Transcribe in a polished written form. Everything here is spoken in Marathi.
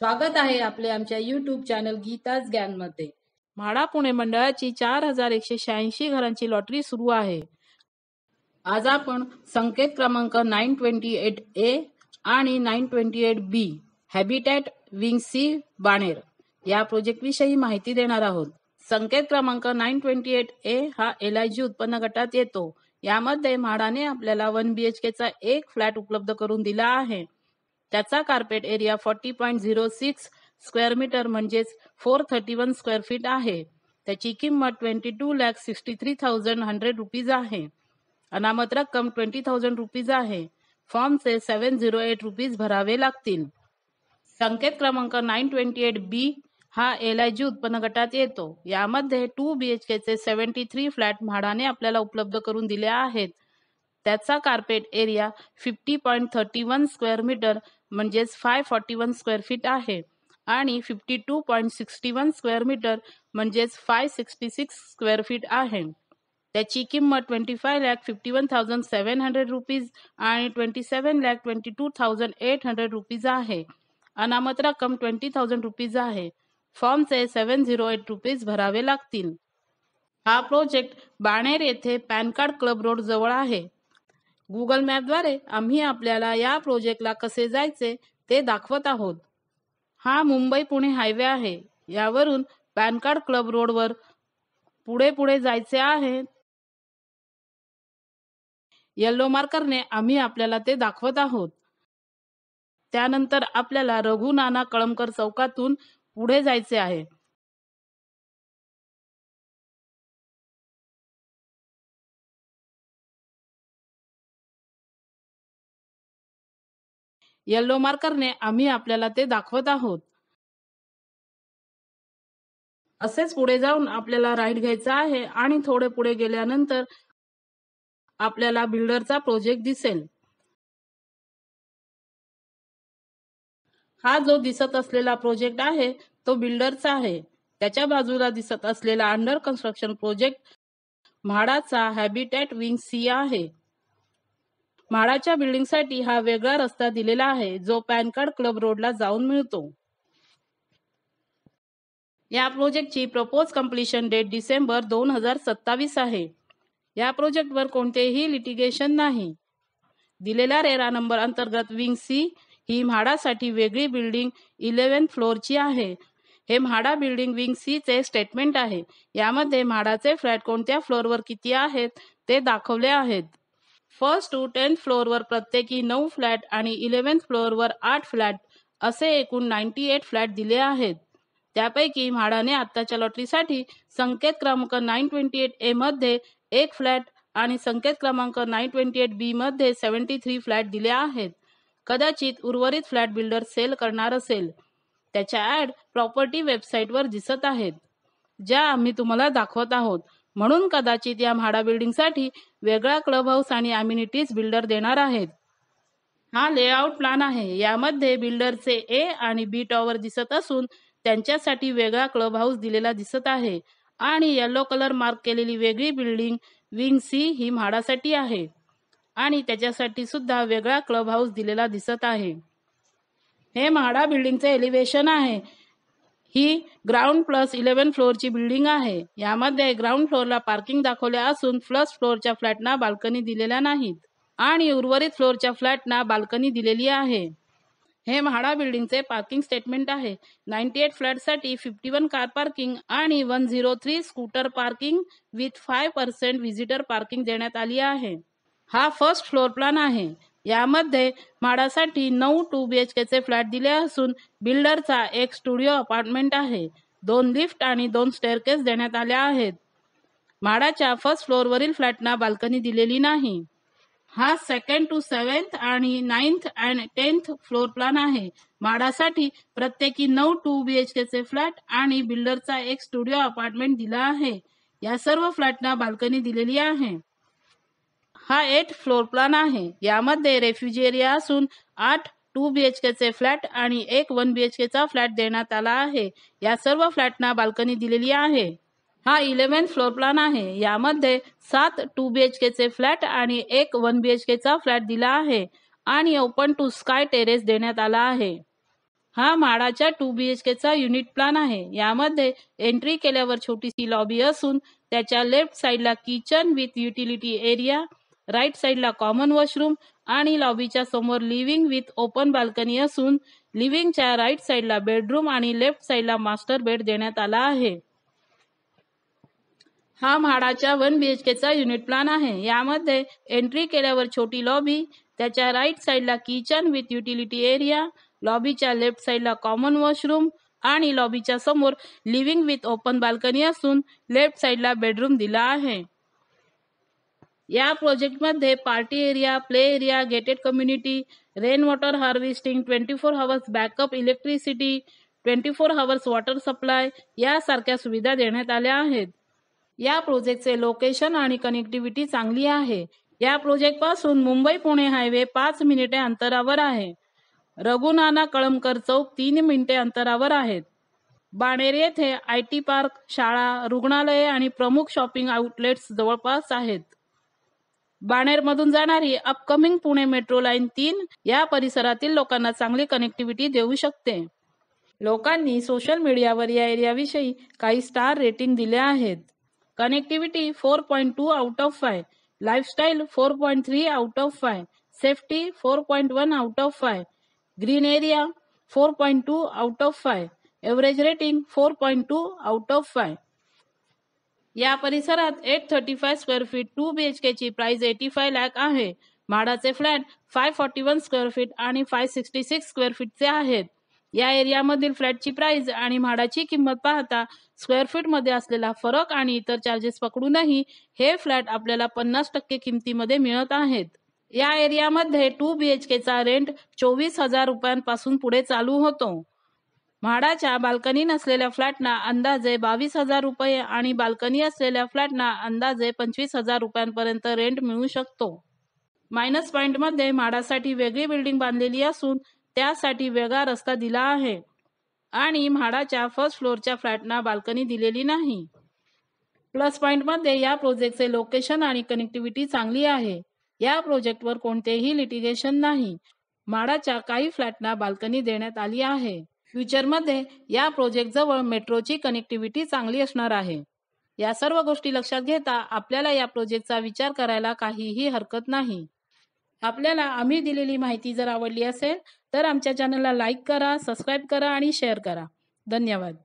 स्वागत आहे आपले आमच्या YouTube चॅनल गीताच ज्ञानमध्ये। म्हाडा पुणे मंडळाची 4186 घरांची लॉटरी सुरू आहे। आज आपण संकेत क्रमांक 928A आणि 928B habitat wing C Baner या प्रोजेक्ट विषयी माहिती देणार आहोत। संकेत क्रमांक 928A हा LIG उत्पन्न गटात येतो। यामध्ये म्हाडाने आपल्याला 1 BHK चा एक फ्लॅट उपलब्ध करून दिला आहे। त्याचा कार्पेट एरिया 40.06 स्क्वेअर मीटर म्हणजेच 431 स्क्वेअर फीट आहे। त्याची किंमत 22,63,100 रुपीज आहे। अनामत रक्कम 20,000 रुपीज आहे। फॉर्मचे 708 रुपीज भरावे लागतील। संकेत क्रमांक 928B हा LIG उत्पन्न गटात येतो। यामध्ये 2 BHK चे 73 फ्लॅट म्हाडाने आपल्याला उपलब्ध करून दिले आहेत। त्याचा कार्पेट एरिया 50.31 स्क्वेअर मीटर म्हणजेच 541 स्क्वेअर फीट आहे आणि 52.61 स्क्वेअर मीटर म्हणजेच 566 स्क्वेअर फीट आहे। त्याची किंमत 25,51,700 रुपीज आणि 27,22,800 रुपीज आहे। अनामत रक्कम 20,000 रुपीज आहे। फॉर्मचे 708 रुपीज भरावे लागतील। हा प्रोजेक्ट बाणेर येथे पॅन कार्ड क्लब रोड जवळ आहे। गुगल मॅपद्वारे आम्ही आपल्याला या प्रोजेक्टला कसे जायचे ते दाखवत आहोत। हा मुंबई पुणे हायवे आहे। यावरून पॅन कार्ड क्लब रोडवर पुढे जायचे आहे। येलो मार्करने आम्ही आपल्याला ते दाखवत आहोत। त्यानंतर आपल्याला रघु नाना कळमकर चौकातून पुढे जायचे आहे। येलो मार्करने आम्ही आपल्याला ते दाखवत आहोत। असेच पुढे जाऊन आपल्याला राईट घ्यायचा आहे आणि थोडे पुढे गेल्यानंतर आपल्याला बिल्डरचा प्रोजेक्ट दिसेल। हा जो दिसत असलेला प्रोजेक्ट आहे तो बिल्डरचा आहे। त्याच्या बाजूला दिसत असलेला अंडर कन्स्ट्रक्शन प्रोजेक्ट म्हाडाचा हॅबिटॅट विंग सी आहे। म्हाडाच्या बिल्डिंगसाठी हा वेगळा रस्ता दिलेला आहे जो पॅन कार्ड क्लब रोडला जाऊन मिळतो। या प्रोजेक्टची प्रपोज कंप्लीशन डेट डिसेंबर 2027 आहे। या प्रोजेक्टवर कोणतेही लिटिगेशन नाही। दिलेल्या रेरा नंबर अंतर्गत विंग सी ही म्हाडासाठी वेगळी बिल्डिंग 11 फ्लोअरची आहे। हे म्हाडा बिल्डिंग विंग सी चे स्टेटमेंट आहे। यामध्ये म्हाडाचे फ्लॅट कोणत्या फ्लोअरवर किती आहेत ते दाखवले आहेत। फर्स्ट टू 10th फ्लोअरवर प्रत्येकी 9 फ्लॅट आणि 11th फ्लोअरवर 8 फ्लॅट असे एकूण 98 फ्लॅट दिले आहेत। त्यापैकी म्हाडाने आत्ताच्या लॉटरीसाठी संकेत क्रमांक 928A मध्ये एक फ्लॅट आणि संकेत क्रमांक 928B मध्ये 73 फ्लॅट दिले आहेत। कदाचित उर्वरित फ्लॅट बिल्डर सेल करणार असेल। त्याच्या ॲड प्रॉपर्टी वेबसाईटवर दिसत आहेत, ज्या आम्ही तुम्हाला दाखवत आहोत। म्हणून कदाचित या म्हाडा बिल्डिंगसाठी वेगळा क्लब हाऊस आणि अम्युनिटीज बिल्डर देणार आहेत। हा लेआउट प्लॅन आहे। यामध्ये बिल्डरचे A आणि B टॉवर दिसत असून त्यांच्यासाठी वेगळा क्लब हाऊस दिलेला दिसत आहे आणि येलो कलर मार्क केलेली वेगळी बिल्डिंग विंग सी ही म्हाडासाठी आहे आणि त्याच्यासाठी सुद्धा वेगळा क्लब हाऊस दिलेला दिसत आहे। हे म्हाडा बिल्डिंगचे एलिव्हेशन आहे। ही ग्राउंड प्लस 11 फ्लोअरची बिल्डिंग आहे। यामध्ये ग्राउंड फ्लोअरला पार्किंग दाखवले असून फर्स्ट फ्लोअरच्या फ्लॅटना बाल्कनी दिलेल्या नाहीत आणि उर्वरित फ्लोअरच्या फ्लॅटना बाल्कनी दिलेली आहे। हे म्हाडा बिल्डिंगचे पार्किंग स्टेटमेंट आहे। 98 फ्लॅटसाठी 51 कार पार्किंग आणि 103 scooter parking with 5% visitor parking देण्यात आली आहे। हा फर्स्ट फ्लोअर प्लॅन आहे। यामध्ये म्हाडासाठी 9 2 BHK चे फ्लॅट दिले असून बिल्डरचा एक स्टुडिओ अपार्टमेंट आहे। 2 लिफ्ट आणि 2 स्टेअरकेस देण्यात आल्या आहेत। म्हाडाच्या फर्स्ट फ्लोअरवरील फ्लॅटना बाल्कनी दिलेली नाही। हा 2nd to 7th आणि 9th and 10th floor plan आहे। म्हाडासाठी प्रत्येकी 9 2 BHK चे फ्लॅट आणि बिल्डरचा एक स्टुडिओ अपार्टमेंट दिला आहे। या सर्व फ्लॅटना बाल्कनी दिलेली आहे। हा 8 फ्लोअर प्लॅन आहे। यामध्ये रेफ्युजी एरिया असून 8 2 BHK चे फ्लॅट आणि एक 1 BHK चा फ्लॅट देण्यात आला आहे। या सर्व फ्लॅटना बाल्कनी दिलेली आहे। हा 11th फ्लोअर प्लॅन आहे। यामध्ये 7 2 BHK चे फ्लॅट आणि एक 1 BHK चा फ्लॅट दिला आहे आणि ओपन टू स्काय टेरेस देण्यात आला आहे। हा म्हाडाच्या 2 BHK चा युनिट प्लॅन आहे. यामध्ये एंट्री केल्यावर छोटीशी लॉबी असून त्याच्या लेफ्ट साईडला kitchen with utility area, right साईडला कॉमन वॉशरूम आणि लॉबीच्या समोर लिव्हिंग विथ ओपन बाल्कनी असून लिव्हिंगच्या राईट साईडला बेडरूम आणि लेफ्ट साईडला मास्टर बेड देण्यात आला आहे. हा म्हाडाच्या 1 BHK चा युनिट प्लॅन आहे. यामध्ये एंट्री केल्यावर छोटी लॉबी, त्याच्या राईट साईडला किचन विथ युटिलिटी एरिया, लॉबीच्या लेफ्ट साईडला कॉमन वॉशरूम आणि लॉबीच्या समोर लिव्हिंग विथ ओपन बाल्कनी असून लेफ्ट साईडला बेडरूम दिला आहे. या प्रोजेक्टमध्ये party area, play area, gated community, rain water harvesting, 24 hours backup electricity, 24 hours water supply यासारख्या सुविधा देण्यात आल्या आहेत. या प्रोजेक्टचे लोकेशन आणि कनेक्टिव्हिटी चांगली आहे. या प्रोजेक्टपासून मुंबई-पुणे हायवे 5 मिनिटे अंतरावर आहे. रघुनाना कळमकर चौक 3 मिनिटे अंतरावर आहेत. बाणेर येथे IT पार्क, शाळा, रुग्णालये आणि प्रमुख शॉपिंग आउटलेट्स जवळपास आहेत. बाणेरमधून जाणारी अपकमिंग पुणे मेट्रो लाईन 3 या परिसरातील लोकांना चांगली कनेक्टिव्हिटी देऊ शकते. लोकांनी सोशल मीडियावर या एरियाविषयी काही स्टार रेटिंग दिले आहेत. Connectivity 4.2 out of 5, lifestyle 4.3 out of 5, safety 4.1 out of 5, green area 4.2 out of 5, average rating 4.2 out of 5. या परिसरात 835 स्क्वेअर फीट 2 BHK ची प्राइस 85 लाख आहे. म्हाडाचे फ्लॅट 541 स्क्वेअर फीट आणि 566 स्क्वेअर फीटचे आहेत. या एरियामधील फ्लॅटची प्राइस आणि म्हाडाची किंमत पाहता स्क्वेअर फीट मध्ये असलेला फरक आणि इतर चार्जेस पकडूनही हे फ्लॅट आपल्याला 50% किमतीमध्ये मिळत आहेत. या एरियामध्ये 2 BHK चा रेंट 24,000 रुपयांपासून पुढे चालू होतो. म्हाडाच्या बाल्कनी नसलेल्या फ्लॅटना अंदाजे 22,000 रुपये आणि बाल्कनी असलेल्या फ्लॅटना अंदाजे 25,000 रुपयांपर्यंत रेंट मिळू शकतो. मायनस पॉइंटमध्ये म्हाडासाठी वेगळी बिल्डिंग बांधलेली असून त्यासाठी वेगळा रस्ता दिला आहे आणि म्हाडाच्या फर्स्ट फ्लोअरच्या फ्लॅटना बाल्कनी दिलेली नाही. प्लस पॉइंटमध्ये या प्रोजेक्टचे लोकेशन आणि कनेक्टिव्हिटी चांगली आहे. या प्रोजेक्टवर कोणतेही लिटिगेशन नाही. म्हाडाच्या काही फ्लॅटना बाल्कनी देण्यात आली आहे. फ्युचरमध्ये या प्रोजेक्ट जवळ मेट्रोची कनेक्टिव्हिटी चांगली असणार आहे. या सर्व गोष्टी लक्षात घेता आपल्याला या प्रोजेक्टचा विचार करायला काहीही हरकत नाही. आपल्याला आम्ही दिलेली माहिती जर आवडली असेल तर आमच्या चॅनलला लाईक करा, सबस्क्राईब करा आणि शेअर करा. धन्यवाद.